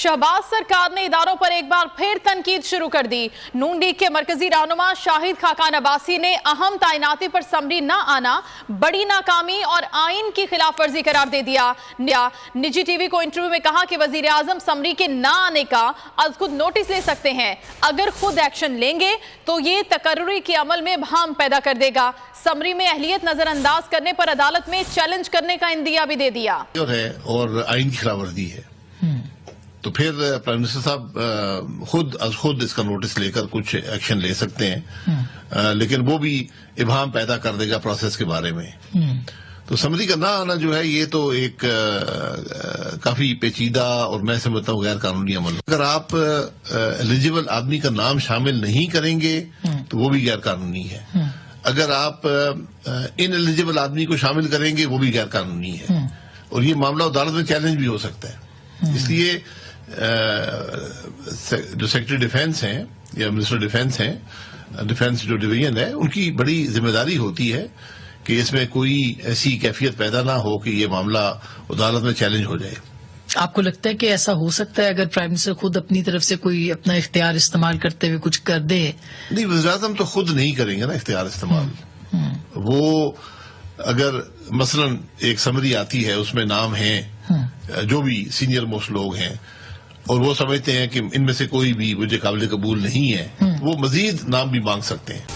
शहबाज सरकार ने इदारों पर एक बार फिर तनकीद शुरू कर दी। नून लीग के मरकजी रहनुमा शाहिद खाकान अब्बासी ने अहम तैनाती पर समरी न आना बड़ी नाकामी और आइन की खिलाफ वर्जी करार दे दिया। निजी टीवी को इंटरव्यू में कहा कि वजीर आजम समरी के न आने का आज खुद नोटिस ले सकते हैं। अगर खुद एक्शन लेंगे तो ये तकर्रुरी के अमल में भाम पैदा कर देगा। समरी में अहलियत नजरअंदाज करने पर अदालत में चैलेंज करने का इंदिया भी दे दिया और आइन की खिलाफ वर्जी है। तो फिर प्राइम मिनिस्टर साहब खुद इसका नोटिस लेकर कुछ एक्शन ले सकते हैं, लेकिन वो भी इबहम पैदा कर देगा प्रोसेस के बारे में। तो समरी का ना आना जो है ये तो एक काफी पेचीदा और मैं समझता हूँ गैर कानूनी अमल। अगर आप एलिजिबल आदमी का नाम शामिल नहीं करेंगे तो वो भी गैर कानूनी है। अगर आप इनएलिजिबल आदमी को शामिल करेंगे वो भी गैर कानूनी है, और ये मामला अदालत में चैलेंज भी हो सकता है। इसलिए जो सेक्रेटरी डिफेंस हैं या मिनिस्टर डिफेंस हैं, डिफेंस जो डिवीजन है, उनकी बड़ी जिम्मेदारी होती है कि इसमें कोई ऐसी कैफियत पैदा ना हो कि ये मामला अदालत में चैलेंज हो जाए। आपको लगता है कि ऐसा हो सकता है अगर प्राइम मिनिस्टर खुद अपनी तरफ से कोई अपना इख्तियार इस्तेमाल करते हुए कुछ कर दे? नहीं, वज़ीर-ए-आज़म तो खुद नहीं करेंगे ना इख्तियार इस्तेमाल। वो अगर मसलन एक समरी आती है उसमें नाम है जो भी सीनियर मोस्ट लोग हैं और वो समझते हैं कि इनमें से कोई भी मुझे काबिल कबूल नहीं है, वो मजीद नाम भी मांग सकते हैं।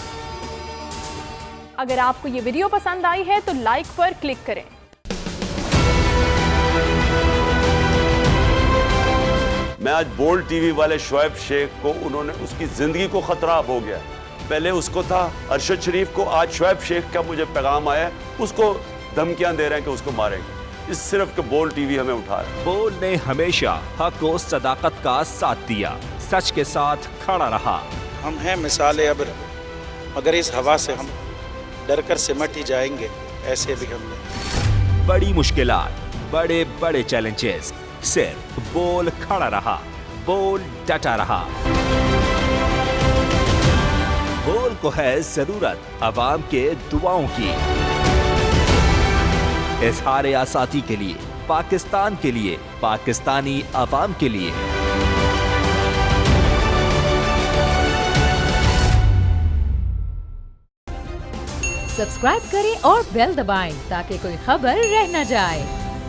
अगर आपको ये वीडियो पसंद आई है तो लाइक पर क्लिक करें। मैं आज बोल्ड टीवी वाले शोएब शेख को, उन्होंने उसकी जिंदगी को खतरा हो गया। पहले उसको था अरशद शरीफ को, आज शोएब शेख का मुझे पैगाम आया, उसको धमकियां दे रहे हैं कि उसको मारेंगे। इस सिर्फ के बोल्ड टीवी हमें उठा रहा है। बोल्ड ने हमेशा हक और सदाकत का साथ दिया, सच के साथ खड़ा रहा। हम हैं मिसाले अब्र, मगर इस हवा से हम डर कर सिमट ही जाएंगे, ऐसे भी हम नहीं। बड़ी मुश्किलात, बड़े बड़े चैलेंजेस, सिर्फ बोल खड़ा रहा, बोल डटा रहा। बोल को है जरूरत अवाम के दुआओं की। इजहार आसाती के लिए, पाकिस्तान के लिए, पाकिस्तानी अवाम के लिए। सब्सक्राइब करें और बेल दबाएं ताकि कोई खबर रह न जाए।